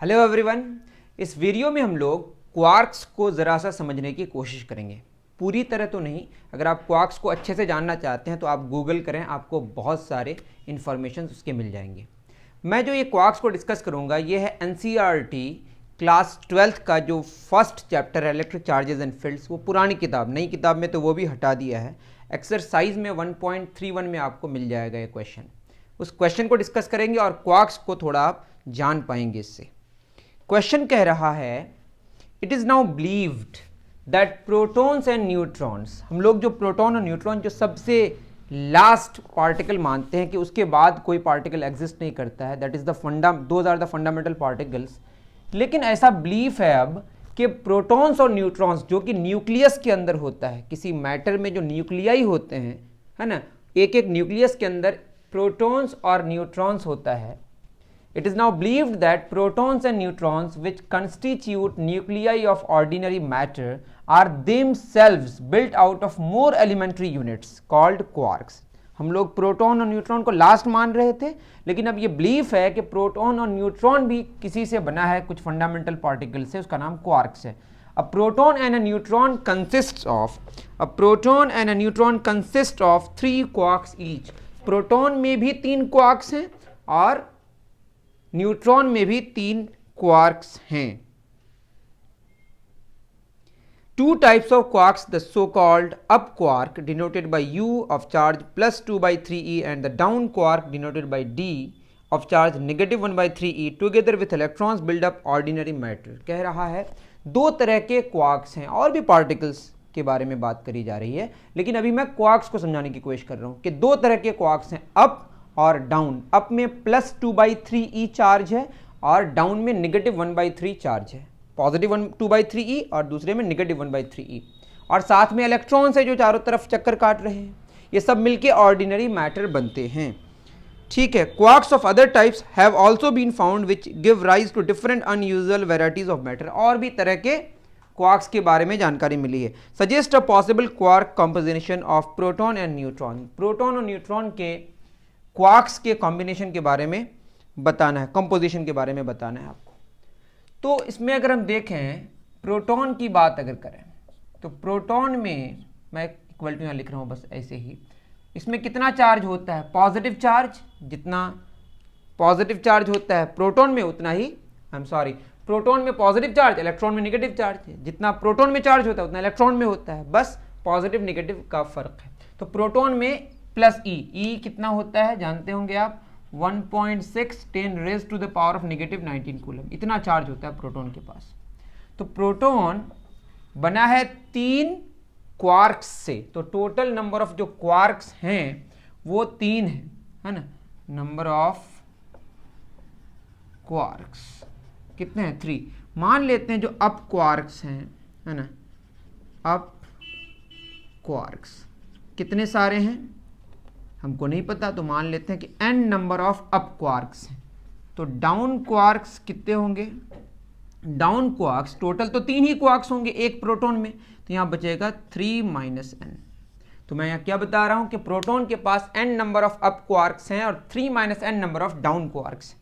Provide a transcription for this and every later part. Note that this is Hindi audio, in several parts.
Hello everyone. इस वीडियो में हम लोग क्वार्क्स को ज़रा सा समझने की कोशिश करेंगे। पूरी तरह तो नहीं, अगर आप क्वार्क्स को अच्छे से जानना चाहते हैं तो आप गूगल करें, आपको बहुत सारे इन्फॉर्मेशन उसके मिल जाएंगे। मैं जो ये क्वार्क्स को डिस्कस करूंगा ये है एनसीईआरटी क्लास 12th का जो फर्स्ट चैप्टर है इलेक्ट्रिक चार्जेस एंड फील्ड्स। वो पुरानी किताब, नई किताब में तो वो भी हटा दिया है। एक्सरसाइज में 1.31 में आपको मिल जाएगा ये क्वेश्चन। उस क्वेश्चन को डिस्कस करेंगे और क्वार्क्स को थोड़ा आप जान पाएंगे इससे। क्वेश्चन कह रहा है it is now believed that protons and neutrons, हम लोग जो प्रोटॉन और न्यूट्रॉन जो सबसे लास्ट पार्टिकल मानते हैं कि उसके बाद कोई पार्टिकल एग्जिस्ट नहीं करता है, that is those are the fundamental particles. लेकिन ऐसा बिलीफ है अब कि प्रोटॉन्स और न्यूट्रॉन्स जो कि न्यूक्लियस के अंदर होता है, किसी मैटर में जो न्यूक्लियाई होते हैं, है ना, एक एक न्यूक्लियस के अंदर प्रोटॉन्स और न्यूट्रॉन्स होता है। It is now believed that protons and neutrons, which constitute nuclei of ordinary matter, are themselves built out of more elementary units called quarks. हम लोग प्रोटॉन और न्यूट्रॉन को लास्ट मान रहे थे, लेकिन अब ये बिलीफ है कि प्रोटॉन और न्यूट्रॉन भी किसी से बना है, कुछ फंडामेंटल पार्टिकल से, उसका नाम क्वार्क्स है। A proton and a neutron consists of 3 quarks each. Proton में भी 3 क्वार्क्स हैं और न्यूट्रॉन में भी 3 क्वार्क्स हैं। 2 types of quarks, the so-called up quark denoted by U of charge plus 2/3e and the down quark denoted by D of charge negative 1/3e together with electrons build up ordinary matter। कह रहा है 2 तरह के क्वार्क्स हैं, और भी पार्टिकल्स के बारे में बात करी जा रही है, लेकिन अभी मैं क्वार्क्स को समझाने की कोशिश कर रहा हूं कि 2 तरह के क्वार्क्स हैं, अप और डाउन। अप में प्लस 2/3e चार्ज है और डाउन में नेगेटिव 1/3 चार्ज है। पॉजिटिव 2/3e और दूसरे में नेगेटिव 1/3e, और साथ में इलेक्ट्रॉन्स है जो चारों तरफ चक्कर काट रहे हैं। ये सब मिलके ऑर्डिनरी मैटर बनते हैं। ठीक है। Quarks of other types have also been found which give rise to different unusual varieties of matter. और भी तरह के क्वार्क्स के बारे में जानकारी मिली है। Suggest a possible quark composition of proton and neutron. Proton और न्यूट्रॉन के क्वार्क्स के कॉम्बिनेशन के बारे में बताना है, कंपोजिशन के बारे में बताना है आपको। तो इसमें अगर हम देखें, प्रोटॉन की बात अगर करें तो प्रोटॉन में, मैं इक्वल टू यहाँ लिख रहा हूँ बस ऐसे ही, इसमें कितना चार्ज होता है? Positive charge. जितना पॉजिटिव चार्ज होता है प्रोटॉन में उतना ही, प्रोटॉन में पॉजिटिव चार्ज, इलेक्ट्रॉन में नेगेटिव चार्ज है। जितना प्रोटॉन में चार्ज होता है उतना इलेक्ट्रॉन में होता है, बस पॉजिटिव नेगेटिव का फर्क है। तो प्रोटॉन में प्लस ई कितना होता है जानते होंगे आप, 1.6 10 raise to the power of negative 19 coulomb, इतना चार्ज होता है प्रोटॉन के पास। तो प्रोटॉन बना है 3 क्वार्क्स से, तो टोटल नंबर ऑफ जो क्वार्क्स हैं वो 3 है ना। नंबर ऑफ क्वार्क्स कितने हैं? 3। मान लेते हैं जो अप क्वार्क्स हैं, है ना, अप क्वार्क्स कितने सारे हैं हमको नहीं पता, तो मान लेते हैं कि n number of up quarks हैं। तो डाउन क्वार्क्स कितने होंगे? डाउन क्वार्क्स टोटल तो 3 ही क्वार्क्स होंगे एक प्रोटॉन में, तो यहां बचेगा 3 - n। तो मैं यहां क्या बता रहा हूं कि प्रोटॉन के पास n number of up quarks हैं और 3 - n number of down quarks.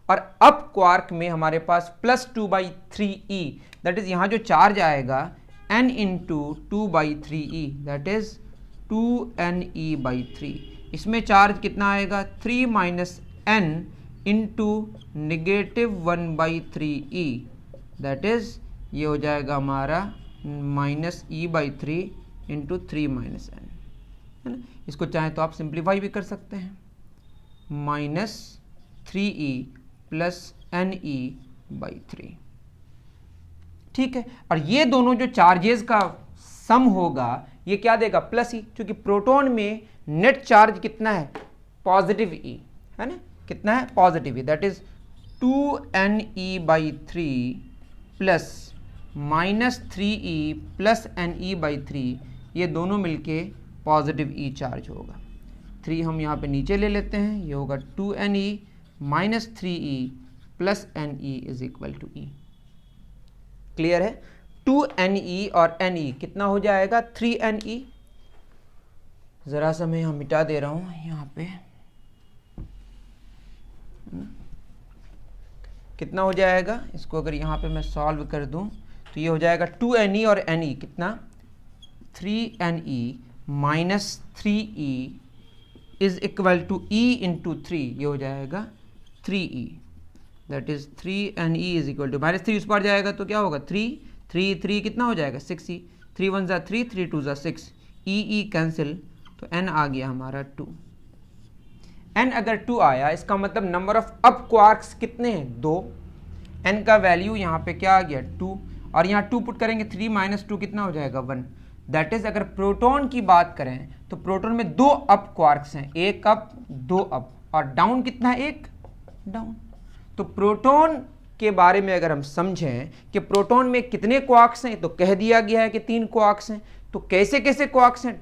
और अप क्वार्क में हमारे पास प्लस 2/3e, दैट इज यहां जो चार्ज आएगा n × 2/3e, that is 2ne/3। इसमें चार्ज कितना आएगा? 3 - n into negative 1/3e, that is ये हो जाएगा हमारा -e/3 इंटू 3 - n, है ना। इसको चाहे तो आप सिंप्लीफाई भी कर सकते हैं, -3e + ne/3। ठीक है। और ये दोनों जो चार्जेस का सम होगा ये क्या देगा? प्लस ई, क्योंकि प्रोटॉन में नेट चार्ज कितना है? पॉजिटिव ई, है ना। कितना है? Positive E, that is 2ne/3 plus -3e + ne/3, ये दोनों मिलके पॉजिटिव ई चार्ज होगा। 3 हम यहाँ पे नीचे ले लेते हैं, ये होगा 2ne - 3e + ne = e। Clear है? 2ne और ne कितना हो जाएगा? 3ne। जरा सा मैं यहाँ मिटा दे रहा हूँ यहाँ पे, कितना हो जाएगा, इसको अगर यहाँ पे मैं सॉल्व कर दूँ तो ये हो जाएगा 2Ne और Ne कितना 3Ne minus 3E is equal to E into 3, ये हो जाएगा 3E, that is 3Ne is equal to minus 3 उस पर जाएगा तो क्या होगा 3 कितना हो जाएगा 6E, 3 1 ज़ा 3, 3 2 ज़ा 6, E कैंसिल, तो n आ गया हमारा 2। n अगर 2 आया इसका मतलब नंबर ऑफ अप क्वार्क्स कितने हैं 2, n का वैल्यू यहाँ पे क्या आ गया 2, और यहाँ 2 पुट करेंगे 3 माइनस 2 कितना हो जाएगा 1। दैट इज अगर प्रोटॉन की बात करें तो प्रोटॉन में 2 अप क्वार्क्स हैं, एक अप 2 अप, और डाउन कितना है 1 डाउन। तो प्रोटॉन के बारे में अगर हम समझें कि प्रोटॉन में कितने क्वार्क्स हैं तो कह दिया गया है कि 3 क्वार्क्स हैं। तो कैसे कैसे क्वार्क्स हैं,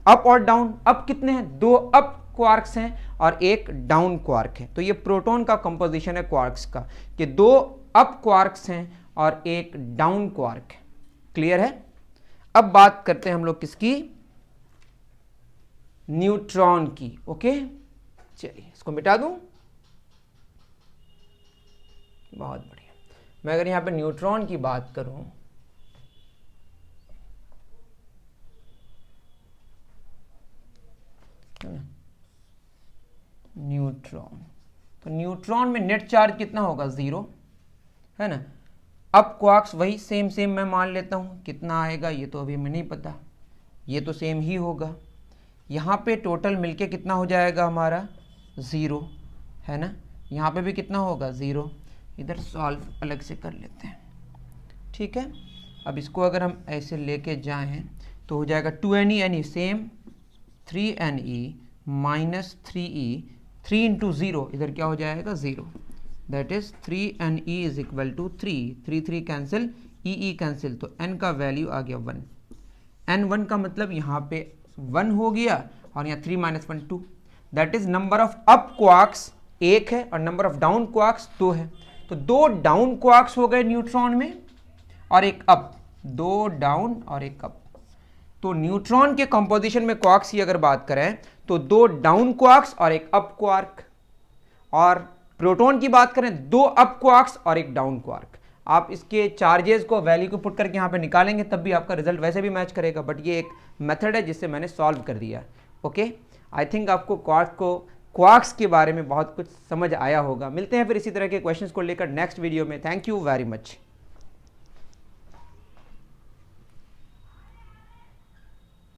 अप और डाउन, अप कितने हैं 2 अप क्वार्क्स हैं और 1 डाउन क्वार्क है। तो ये प्रोटॉन का कंपोजिशन है क्वार्क्स का कि 2 अप क्वार्क्स हैं और 1 डाउन क्वार्क है। क्लियर है। अब बात करते हैं हम लोग किसकी, न्यूट्रॉन की। ओके चलिए इसको मिटा दूं, बहुत बढ़िया। मैं अगर यहां पे न्यूट्रॉन की बात करूं न्यूट्रॉन, तो न्यूट्रॉन में नेट चार्ज कितना होगा 0 है ना। अब क्वार्क्स वही सेम मैं मान लेता हूँ, कितना आएगा ये तो अभी मैं नहीं पता, ये तो सेम ही होगा। यहाँ पे टोटल मिलके कितना हो जाएगा हमारा 0 है ना, यहाँ पे भी कितना होगा 0। इधर सॉल्व अलग से कर लेते हैं, ठीक है। अब इसको अगर हम ऐसे लेके जाएं तो हो जाएगा 2Ne same, 3Ne minus 3E, 3 into 0 इधर क्या हो जाएगा 0, that is 3Ne is equal to 3 cancel, E cancel, तो n का वैल्यू आ गया 1। n1 का मतलब यहाँ पे 1 हो गया और यहाँ 3 minus 1 2, that is number of up quarks 1 है और नंबर ऑफ डाउन क्वार्क्स 2 है। तो 2 डाउन क्वार्क्स हो गए न्यूट्रॉन में और 1 अप, 2 डाउन और 1 अप। तो न्यूट्रॉन के कंपोजिशन में क्वार्क्स की अगर बात करें तो 2 डाउन क्वार्क्स और 1 अप क्वार्क, और प्रोटॉन की बात करें 2 अप क्वार्क्स और 1 डाउन क्वार्क। आप इसके चार्जेस को वैल्यू को पुट करके यहाँ पे निकालेंगे तब भी आपका रिजल्ट वैसे भी मैच करेगा, बट ये एक मेथड है जिससे मैंने सॉल्व कर दिया। ओके आई थिंक आपको क्वार्क्स के बारे में बहुत कुछ समझ आया होगा। मिलते हैं फिर इसी तरह के क्वेश्चंस को लेकर नेक्स्ट वीडियो में। Thank you very much.